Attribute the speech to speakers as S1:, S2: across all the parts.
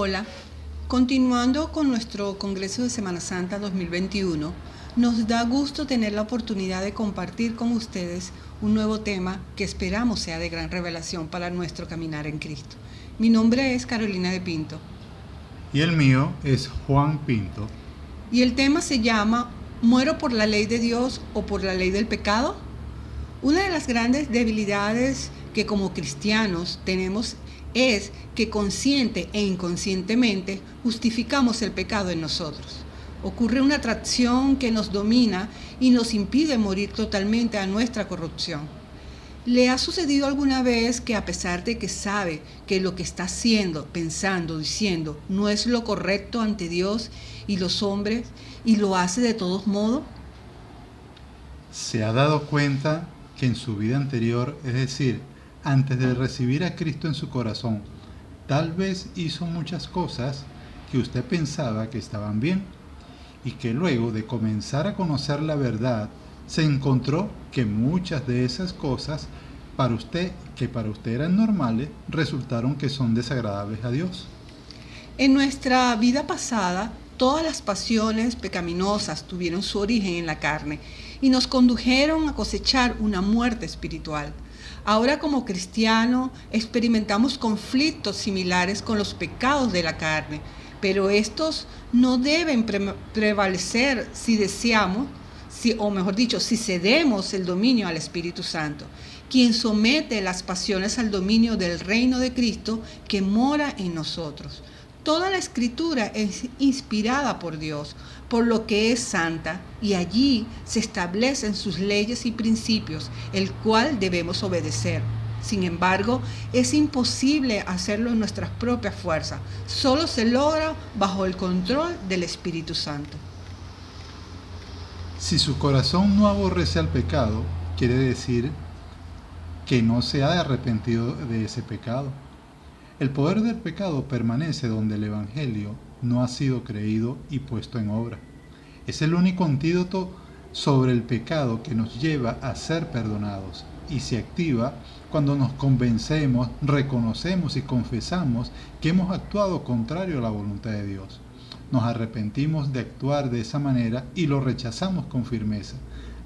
S1: Hola, continuando con nuestro Congreso de Semana Santa 2021, nos da gusto tener la oportunidad de compartir con ustedes un nuevo tema que esperamos sea de gran revelación para nuestro caminar en Cristo. Mi nombre es Carolina de Pinto.
S2: Y el mío es Juan Pinto.
S1: Y el tema se llama ¿Muero por la ley de Dios o por la ley del pecado? Una de las grandes debilidades que como cristianos tenemos es que consciente e inconscientemente justificamos el pecado en nosotros. Ocurre una atracción que nos domina y nos impide morir totalmente a nuestra corrupción. ¿Le ha sucedido alguna vez que a pesar de que sabe que lo que está haciendo, pensando, diciendo no es lo correcto ante Dios y los hombres y lo hace de todos modos?
S2: ¿Se ha dado cuenta que en su vida anterior, es decir, antes de recibir a Cristo en su corazón, tal vez hizo muchas cosas que usted pensaba que estaban bien y que luego de comenzar a conocer la verdad, se encontró que muchas de esas cosas que para usted eran normales, resultaron que son desagradables a Dios?
S1: En nuestra vida pasada, todas las pasiones pecaminosas tuvieron su origen en la carne y nos condujeron a cosechar una muerte espiritual. Ahora como cristianos experimentamos conflictos similares con los pecados de la carne, pero estos no deben prevalecer si deseamos, si cedemos el dominio al Espíritu Santo, quien somete las pasiones al dominio del reino de Cristo que mora en nosotros. Toda la Escritura es inspirada por Dios, por lo que es santa, y allí se establecen sus leyes y principios, el cual debemos obedecer. Sin embargo, es imposible hacerlo en nuestras propias fuerzas. Solo se logra bajo el control del Espíritu Santo.
S2: Si su corazón no aborrece al pecado, quiere decir que no se ha arrepentido de ese pecado. El poder del pecado permanece donde el Evangelio no ha sido creído y puesto en obra. Es el único antídoto sobre el pecado que nos lleva a ser perdonados y se activa cuando nos convencemos, reconocemos y confesamos que hemos actuado contrario a la voluntad de Dios. Nos arrepentimos de actuar de esa manera y lo rechazamos con firmeza,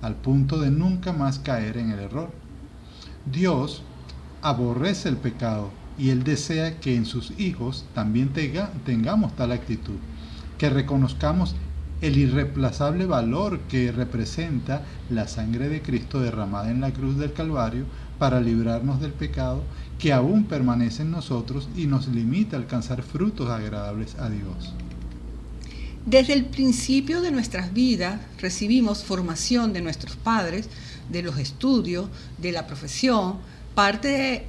S2: al punto de nunca más caer en el error. Dios aborrece el pecado y Él desea que en sus hijos también tengamos tal actitud, que reconozcamos el irreemplazable valor que representa la sangre de Cristo derramada en la cruz del Calvario para librarnos del pecado que aún permanece en nosotros y nos limita a alcanzar frutos agradables a Dios.
S1: Desde el principio de nuestras vidas recibimos formación de nuestros padres, de los estudios, de la profesión, parte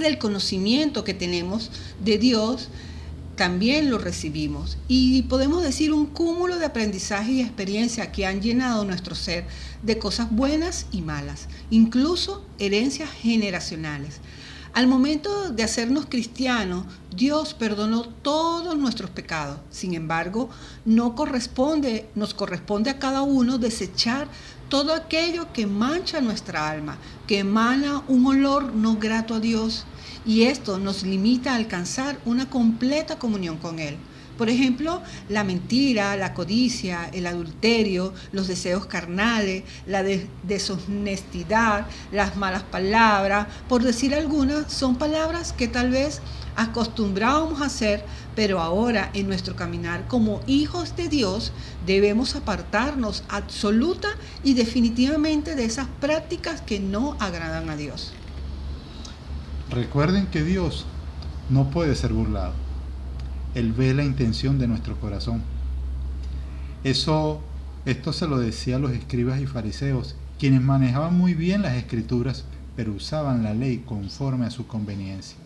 S1: del conocimiento que tenemos de Dios, también lo recibimos. Y podemos decir un cúmulo de aprendizaje y experiencia que han llenado nuestro ser de cosas buenas y malas, incluso herencias generacionales. Al momento de hacernos cristianos, Dios perdonó todos nuestros pecados. Sin embargo, nos corresponde a cada uno desechar todo aquello que mancha nuestra alma, que emana un olor no grato a Dios, y esto nos limita a alcanzar una completa comunión con Él. Por ejemplo, la mentira, la codicia, el adulterio, los deseos carnales, la deshonestidad, las malas palabras, por decir algunas, son palabras que tal vez acostumbrábamos a hacer, pero ahora en nuestro caminar como hijos de Dios debemos apartarnos absoluta y definitivamente de esas prácticas que no agradan a Dios.
S2: Recuerden que Dios no puede ser burlado. Él ve la intención de nuestro corazón. Esto se lo decía a los escribas y fariseos, quienes manejaban muy bien las escrituras, pero usaban la ley conforme a su conveniencia.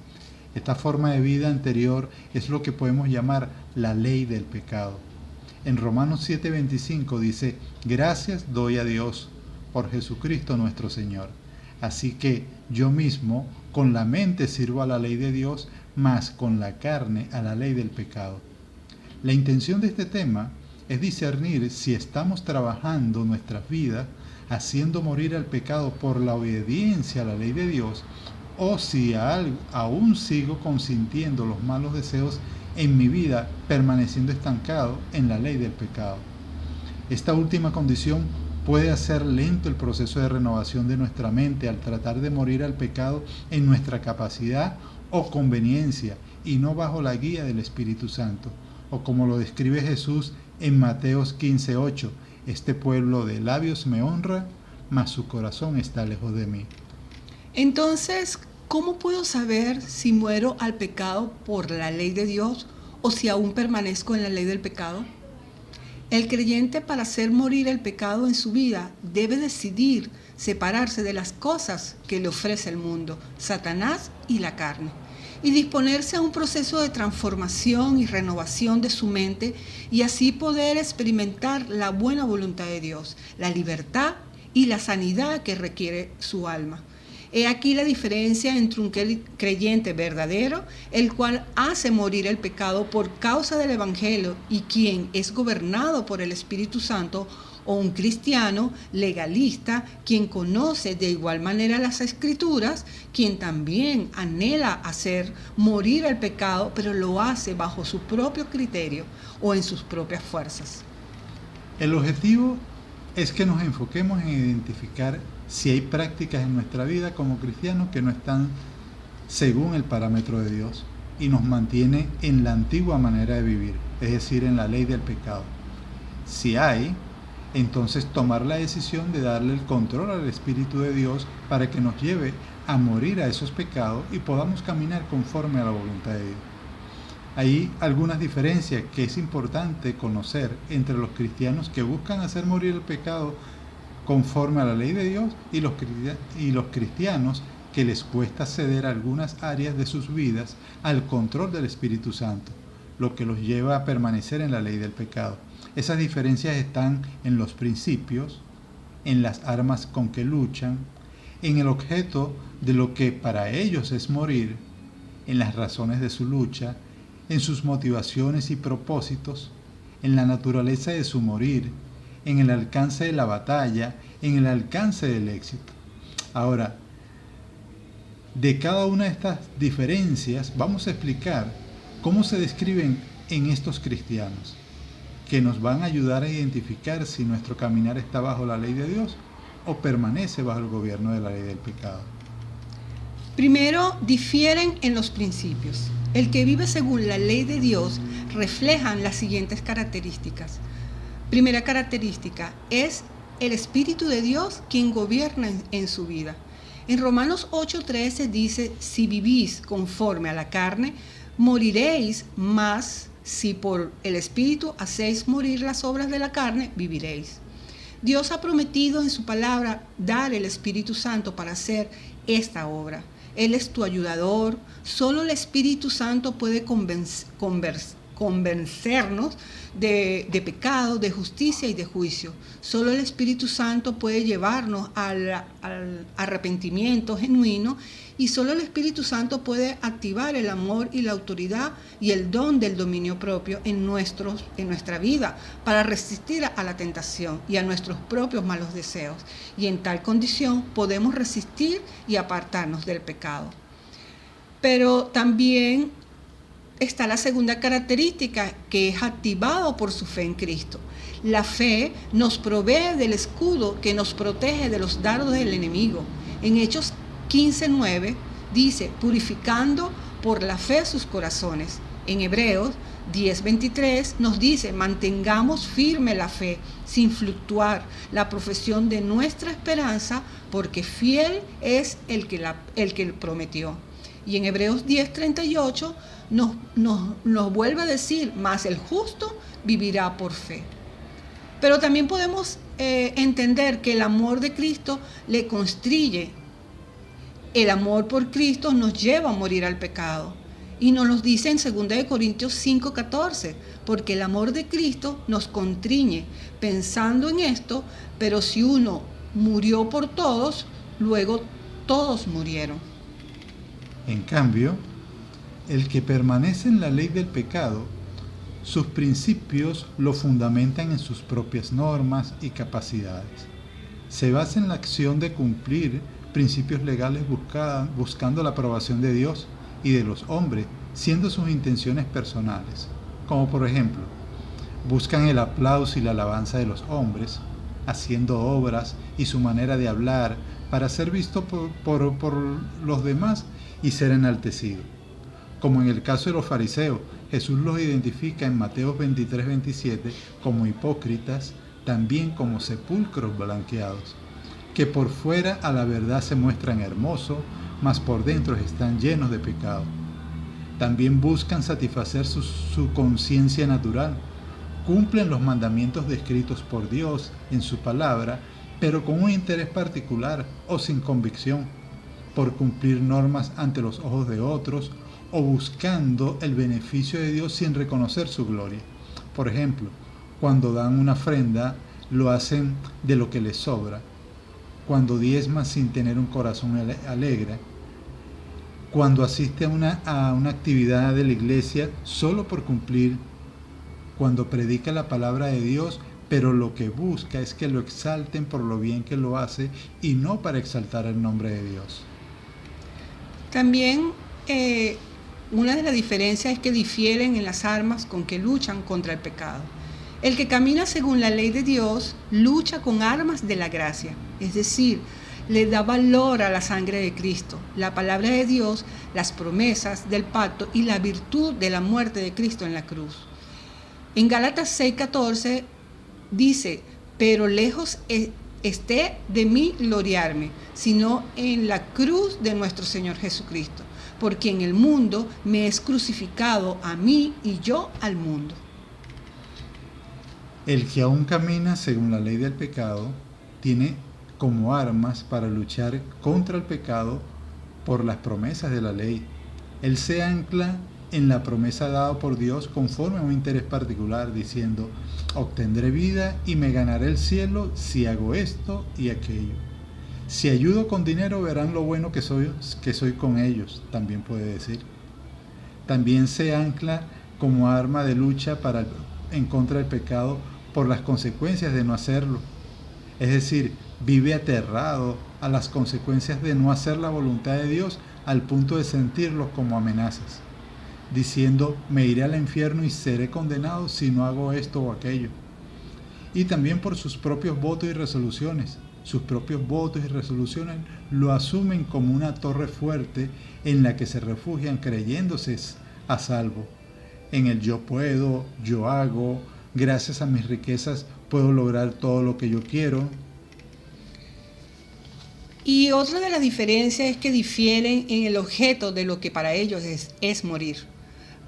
S2: Esta forma de vida anterior es lo que podemos llamar la ley del pecado. En Romanos 7:25 dice: gracias doy a Dios por Jesucristo nuestro Señor. Así que yo mismo con la mente sirvo a la ley de Dios, mas con la carne a la ley del pecado. La intención de este tema es discernir si estamos trabajando nuestras vidas haciendo morir al pecado por la obediencia a la ley de Dios, o si aún sigo consintiendo los malos deseos en mi vida, permaneciendo estancado en la ley del pecado. Esta última condición puede hacer lento el proceso de renovación de nuestra mente al tratar de morir al pecado en nuestra capacidad o conveniencia y no bajo la guía del Espíritu Santo, o como lo describe Jesús en Mateos 15:8, este pueblo de labios me honra, mas su corazón está lejos de mí.
S1: Entonces, ¿cómo puedo saber si muero al pecado por la ley de Dios o si aún permanezco en la ley del pecado? El creyente, para hacer morir el pecado en su vida, debe decidir separarse de las cosas que le ofrece el mundo, Satanás y la carne, y disponerse a un proceso de transformación y renovación de su mente y así poder experimentar la buena voluntad de Dios, la libertad y la sanidad que requiere su alma. He aquí la diferencia entre un creyente verdadero, el cual hace morir el pecado por causa del Evangelio y quien es gobernado por el Espíritu Santo, o un cristiano legalista, quien conoce de igual manera las Escrituras, quien también anhela hacer morir el pecado, pero lo hace bajo su propio criterio o en sus propias fuerzas.
S2: El objetivo es que nos enfoquemos en identificar si hay prácticas en nuestra vida como cristianos que no están según el parámetro de Dios y nos mantiene en la antigua manera de vivir, es decir, en la ley del pecado. Si hay, entonces tomar la decisión de darle el control al Espíritu de Dios para que nos lleve a morir a esos pecados y podamos caminar conforme a la voluntad de Dios. Hay algunas diferencias que es importante conocer entre los cristianos que buscan hacer morir el pecado conforme a la ley de Dios y los cristianos que les cuesta ceder algunas áreas de sus vidas al control del Espíritu Santo, lo que los lleva a permanecer en la ley del pecado. Esas diferencias están en los principios, en las armas con que luchan, en el objeto de lo que para ellos es morir, en las razones de su lucha, en sus motivaciones y propósitos, en la naturaleza de su morir, en el alcance de la batalla, en el alcance del éxito. Ahora, de cada una de estas diferencias vamos a explicar cómo se describen en estos cristianos, que nos van a ayudar a identificar si nuestro caminar está bajo la ley de Dios o permanece bajo el gobierno de la ley del pecado.
S1: Primero, difieren en los principios. El que vive según la ley de Dios reflejan las siguientes características. Primera característica, es el Espíritu de Dios quien gobierna en su vida. En Romanos 8:13 dice, si vivís conforme a la carne, moriréis, mas si por el Espíritu hacéis morir las obras de la carne, viviréis. Dios ha prometido en su palabra dar el Espíritu Santo para hacer esta obra. Él es tu ayudador. Solo el Espíritu Santo puede convencernos de pecado, de justicia y de juicio. Solo el Espíritu Santo puede llevarnos al arrepentimiento genuino y solo el Espíritu Santo puede activar el amor y la autoridad y el don del dominio propio en nuestra vida para resistir a la tentación y a nuestros propios malos deseos. Y en tal condición podemos resistir y apartarnos del pecado. Pero también está la segunda característica, que es activado por su fe en Cristo. La fe nos provee del escudo que nos protege de los dardos del enemigo. En Hechos 15:9 dice, purificando por la fe sus corazones. En Hebreos 10:23 nos dice, mantengamos firme la fe, sin fluctuar, la profesión de nuestra esperanza, porque fiel es el que prometió. Y en Hebreos 10:38 nos vuelve a decir, mas el justo vivirá por fe. Pero también podemos entender que el amor de Cristo le constriñe. El amor por Cristo nos lleva a morir al pecado. Y nos lo dice en 2 Corintios 5:14, porque el amor de Cristo nos constriñe, pensando en esto, pero si uno murió por todos, luego todos murieron.
S2: En cambio, el que permanece en la ley del pecado, sus principios lo fundamentan en sus propias normas y capacidades. Se basa en la acción de cumplir principios legales buscando la aprobación de Dios y de los hombres, siendo sus intenciones personales, como por ejemplo, buscan el aplauso y la alabanza de los hombres, haciendo obras y su manera de hablar para ser visto por los demás y ser enaltecido. Como en el caso de los fariseos, Jesús los identifica en Mateo 23-27 como hipócritas, también como sepulcros blanqueados, que por fuera a la verdad se muestran hermosos, mas por dentro están llenos de pecado. También buscan satisfacer su conciencia natural, cumplen los mandamientos descritos por Dios en su palabra, pero con un interés particular o sin convicción, por cumplir normas ante los ojos de otros o buscando el beneficio de Dios sin reconocer su gloria. Por ejemplo, cuando dan una ofrenda, lo hacen de lo que les sobra. Cuando diezman sin tener un corazón alegre. Cuando asiste a una actividad de la iglesia solo por cumplir. Cuando predica la palabra de Dios, pero lo que busca es que lo exalten por lo bien que lo hace y no para exaltar el nombre de Dios.
S1: También una de las diferencias es que difieren en las armas con que luchan contra el pecado. El que camina según la ley de Dios lucha con armas de la gracia, es decir, le da valor a la sangre de Cristo, la palabra de Dios, las promesas del pacto y la virtud de la muerte de Cristo en la cruz. En Gálatas 6:14 dice, pero lejos esté de mí gloriarme, sino en la cruz de nuestro Señor Jesucristo, porque en el mundo me es crucificado a mí y yo al mundo.
S2: El que aún camina según la ley del pecado tiene como armas para luchar contra el pecado por las promesas de la ley. Él se ancla en la promesa dada por Dios conforme a un interés particular, diciendo, obtendré vida y me ganaré el cielo si hago esto y aquello. Si ayudo con dinero verán lo bueno que soy con ellos, también puede decir. También se ancla como arma de lucha en contra del pecado por las consecuencias de no hacerlo. Es decir, vive aterrado a las consecuencias de no hacer la voluntad de Dios al punto de sentirlos como amenazas, diciendo, me iré al infierno y seré condenado si no hago esto o aquello. Y también por sus propios votos y resoluciones. Sus propios votos y resoluciones lo asumen como una torre fuerte en la que se refugian creyéndose a salvo. En el yo puedo, yo hago, gracias a mis riquezas puedo lograr todo lo que yo quiero.
S1: Y otra de las diferencias es que difieren en el objeto de lo que para ellos es morir.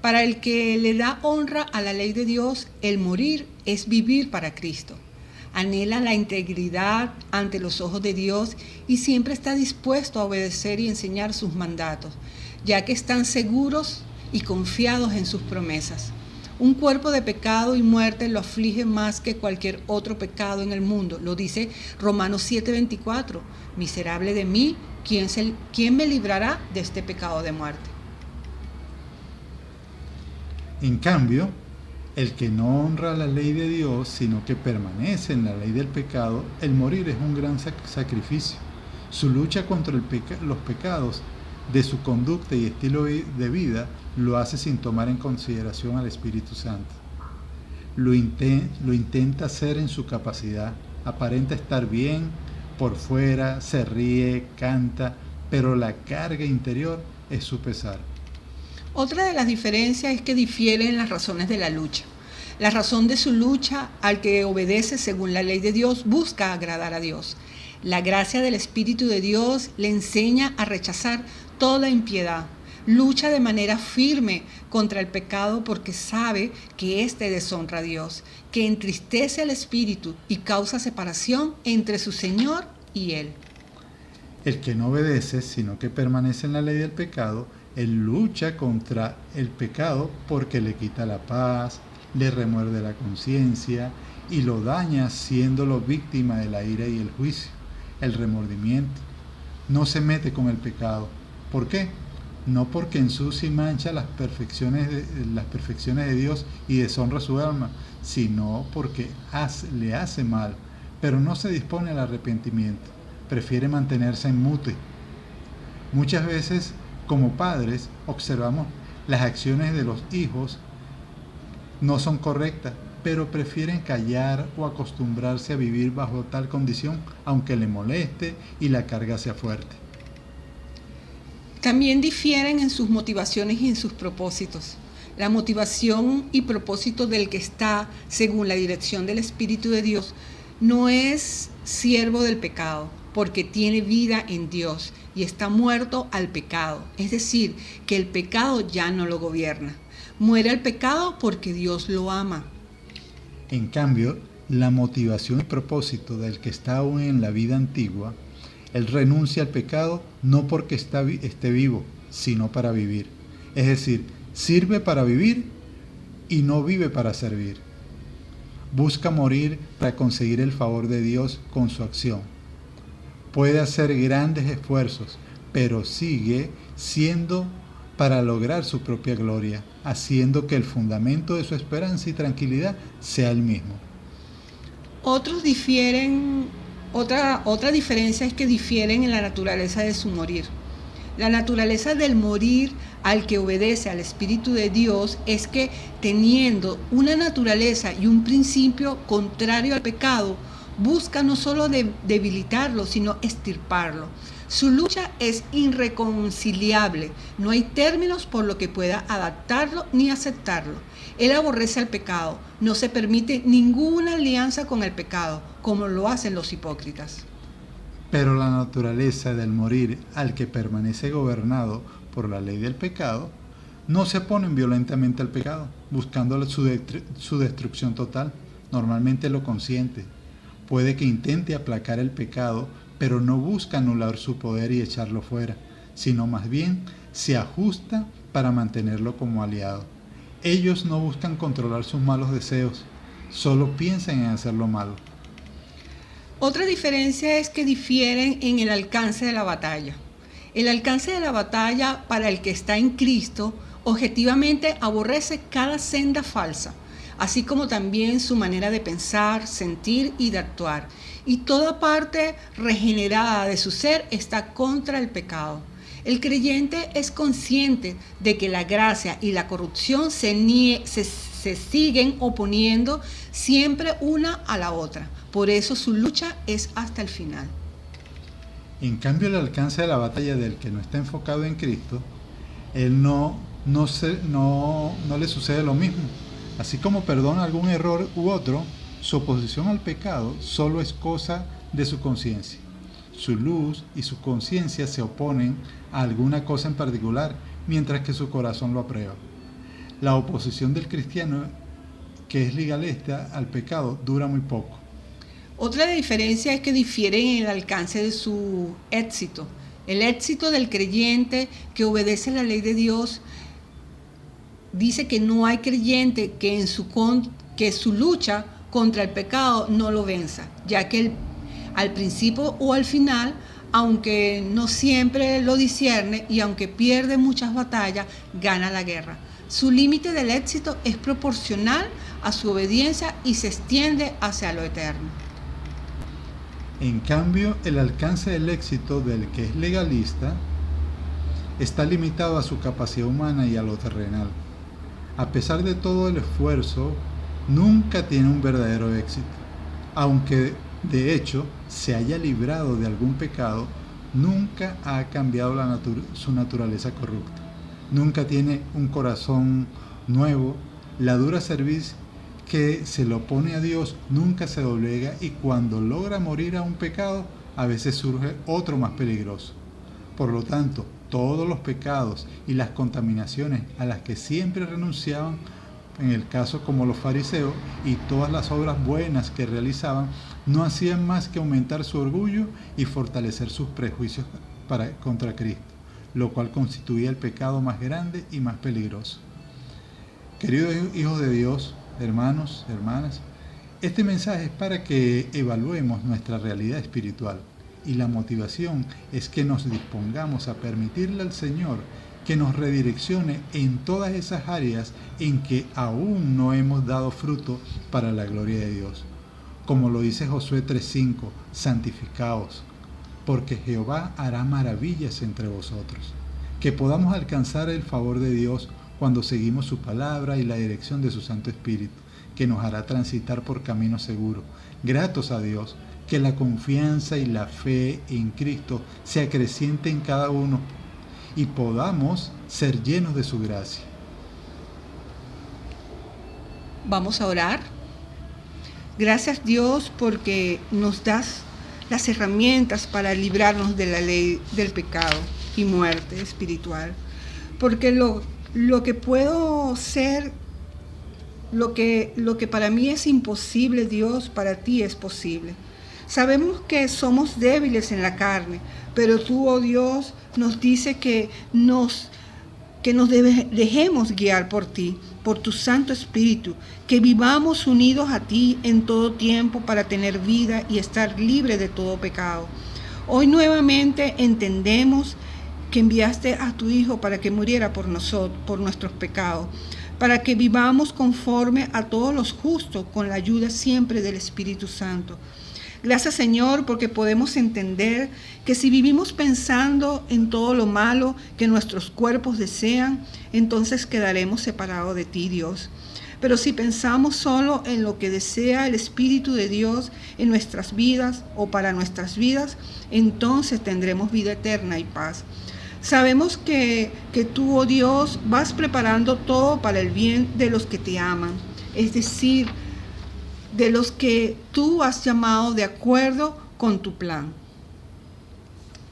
S1: Para el que le da honra a la ley de Dios, el morir es vivir para Cristo. Anhela la integridad ante los ojos de Dios y siempre está dispuesto a obedecer y enseñar sus mandatos, ya que están seguros y confiados en sus promesas. Un cuerpo de pecado y muerte lo aflige más que cualquier otro pecado en el mundo. Lo dice Romanos 7:24. Miserable de mí, ¿quién me librará de este pecado de muerte?
S2: En cambio, el que no honra la ley de Dios, sino que permanece en la ley del pecado, el morir es un gran sacrificio. Su lucha contra los pecados de su conducta y estilo de vida lo hace sin tomar en consideración al Espíritu Santo. Lo intenta hacer en su capacidad, aparenta estar bien por fuera, se ríe, canta, pero la carga interior es su pesar.
S1: Otra de las diferencias es que difieren las razones de la lucha. La razón de su lucha, al que obedece según la ley de Dios, busca agradar a Dios. La gracia del Espíritu de Dios le enseña a rechazar toda impiedad. Lucha de manera firme contra el pecado porque sabe que éste deshonra a Dios, que entristece al Espíritu y causa separación entre su Señor y él.
S2: El que no obedece, sino que permanece en la ley del pecado, él lucha contra el pecado porque le quita la paz, le remuerde la conciencia y lo daña haciéndolo víctima de la ira y el juicio, el remordimiento. No se mete con el pecado. ¿Por qué? No porque ensucia y mancha las perfecciones de Dios y deshonra su alma, sino porque le hace mal, pero no se dispone al arrepentimiento. prefiere mantenerse en mute. Muchas veces, como padres, observamos las acciones de los hijos no son correctas, pero prefieren callar o acostumbrarse a vivir bajo tal condición, aunque le moleste y la carga sea fuerte.
S1: También difieren en sus motivaciones y en sus propósitos. La motivación y propósito del que está, según la dirección del Espíritu de Dios, no es siervo del pecado, porque tiene vida en Dios y está muerto al pecado. Es decir, que el pecado ya no lo gobierna. Muere al pecado porque Dios lo ama.
S2: En cambio, la motivación y propósito del que está aún en la vida antigua, él renuncia al pecado no porque esté vivo, sino para vivir. Es decir, sirve para vivir y no vive para servir. Busca morir para conseguir el favor de Dios con su acción. Puede hacer grandes esfuerzos, pero sigue siendo para lograr su propia gloria, haciendo que el fundamento de su esperanza y tranquilidad sea el mismo.
S1: Otros difieren, otra diferencia es que difieren en la naturaleza de su morir. La naturaleza del morir al que obedece al Espíritu de Dios es que, teniendo una naturaleza y un principio contrario al pecado, busca no solo debilitarlo, sino extirparlo. Su lucha es irreconciliable. No hay términos por lo que pueda adaptarlo ni aceptarlo. Él aborrece al pecado. No se permite ninguna alianza con el pecado, como lo hacen los hipócritas.
S2: Pero la naturaleza del morir al que permanece gobernado por la ley del pecado no se oponen violentamente al pecado, buscando su destrucción total. Normalmente lo consiente. Puede que intente aplacar el pecado, pero no busca anular su poder y echarlo fuera, sino más bien se ajusta para mantenerlo como aliado. Ellos no buscan controlar sus malos deseos, solo piensan en hacer lo malo.
S1: Otra diferencia es que difieren en el alcance de la batalla. El alcance de la batalla para el que está en Cristo objetivamente aborrece cada senda falsa, así como también su manera de pensar, sentir y de actuar. Y toda parte regenerada de su ser está contra el pecado. El creyente es consciente de que la gracia y la corrupción se siguen oponiendo siempre una a la otra. Por eso su lucha es hasta el final.
S2: En cambio, el alcance de la batalla del que no está enfocado en Cristo, él no le sucede lo mismo. Así como perdona algún error u otro, su oposición al pecado solo es cosa de su conciencia. Su luz y su conciencia se oponen a alguna cosa en particular, mientras que su corazón lo aprueba. La oposición del cristiano, que es legalista al pecado, dura muy poco.
S1: Otra diferencia es que difieren en el alcance de su éxito. El éxito del creyente que obedece la ley de Dios dice que no hay creyente que su lucha contra el pecado no lo venza, ya que al principio o al final, aunque no siempre lo discierne y aunque pierde muchas batallas, gana la guerra. Su límite del éxito es proporcional a su obediencia y se extiende hacia lo eterno.
S2: En cambio, el alcance del éxito del que es legalista está limitado a su capacidad humana y a lo terrenal. A pesar de todo el esfuerzo, nunca tiene un verdadero éxito. Aunque de hecho se haya librado de algún pecado, nunca ha cambiado su naturaleza corrupta. Nunca tiene un corazón nuevo. La dura cerviz que se lo pone a Dios nunca se doblega, y cuando logra morir a un pecado, a veces surge otro más peligroso. Por lo tanto, todos los pecados y las contaminaciones a las que siempre renunciaban, en el caso como los fariseos, y todas las obras buenas que realizaban, no hacían más que aumentar su orgullo y fortalecer sus prejuicios contra Cristo, lo cual constituía el pecado más grande y más peligroso. Queridos hijos de Dios, hermanos, hermanas, este mensaje es para que evaluemos nuestra realidad espiritual, y la motivación es que nos dispongamos a permitirle al Señor que nos redireccione en todas esas áreas en que aún no hemos dado fruto para la gloria de Dios. Como lo dice Josué 3:5, santificaos, porque Jehová hará maravillas entre vosotros. Que podamos alcanzar el favor de Dios cuando seguimos su palabra y la dirección de su Santo Espíritu, que nos hará transitar por camino seguro, gratos a Dios, que la confianza y la fe en Cristo se acreciente en cada uno y podamos ser llenos de su gracia.
S1: Vamos a orar. Gracias, Dios, porque nos das las herramientas para librarnos de la ley del pecado y muerte espiritual. Porque lo que puedo ser, lo que para mí es imposible, Dios, para ti es posible. Sabemos que somos débiles en la carne, pero tú, oh Dios, nos dice que nos dejemos guiar por ti, por tu Santo Espíritu, que vivamos unidos a ti en todo tiempo para tener vida y estar libres de todo pecado. Hoy nuevamente entendemos que enviaste a tu Hijo para que muriera por nosotros, por nuestros pecados, para que vivamos conforme a todos los justos, con la ayuda siempre del Espíritu Santo. Gracias, Señor, porque podemos entender que si vivimos pensando en todo lo malo que nuestros cuerpos desean, entonces quedaremos separados de ti, Dios. Pero si pensamos solo en lo que desea el Espíritu de Dios en nuestras vidas o para nuestras vidas, entonces tendremos vida eterna y paz. Sabemos que tú, oh Dios, vas preparando todo para el bien de los que te aman, es decir, de los que tú has llamado de acuerdo con tu plan.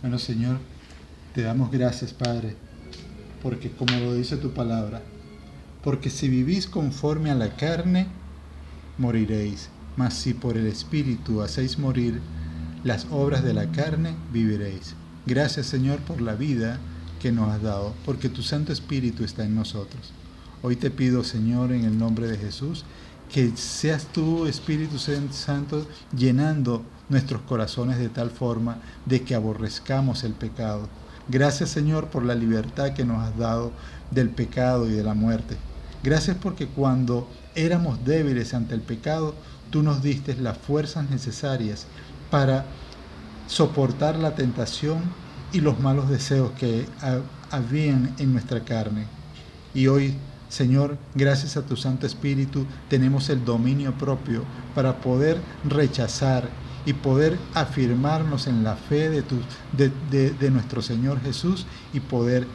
S2: Bueno, Señor, te damos gracias, Padre, porque como lo dice tu palabra, porque si vivís conforme a la carne, moriréis, mas si por el Espíritu hacéis morir las obras de la carne, viviréis. Gracias, Señor, por la vida que nos has dado, porque tu Santo Espíritu está en nosotros. Hoy te pido, Señor, en el nombre de Jesús, que seas tú, Espíritu Santo, llenando nuestros corazones de tal forma de que aborrezcamos el pecado. Gracias, Señor, por la libertad que nos has dado del pecado y de la muerte. Gracias porque cuando éramos débiles ante el pecado, tú nos diste las fuerzas necesarias para soportar la tentación y los malos deseos que habían en nuestra carne. Y hoy, Señor, gracias a tu Santo Espíritu, tenemos el dominio propio para poder rechazar y poder afirmarnos en la fe de nuestro Señor Jesús y poder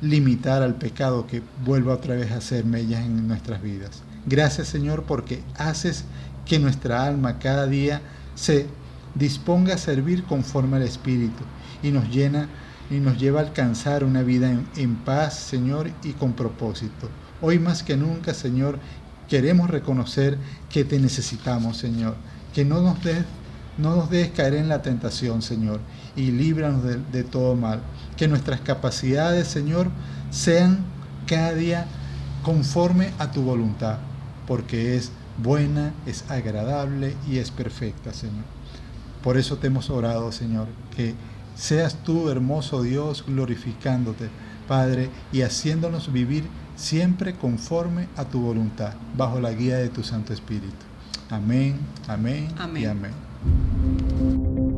S2: limitar al pecado que vuelva otra vez a hacer mellas en nuestras vidas. Gracias, Señor, porque haces que nuestra alma cada día se disponga a servir conforme al Espíritu y nos llena y nos lleva a alcanzar una vida en paz, Señor, y con propósito. Hoy más que nunca, Señor, queremos reconocer que te necesitamos, Señor, que no nos dejes caer en la tentación, Señor, y líbranos de todo mal. Que nuestras capacidades, Señor, sean cada día conforme a tu voluntad, porque es buena, es agradable y es perfecta, Señor. Por eso te hemos orado, Señor, que seas tú, hermoso Dios, glorificándote, Padre, y haciéndonos vivir siempre conforme a tu voluntad, bajo la guía de tu Santo Espíritu. Amén, amén, amén. Y amén.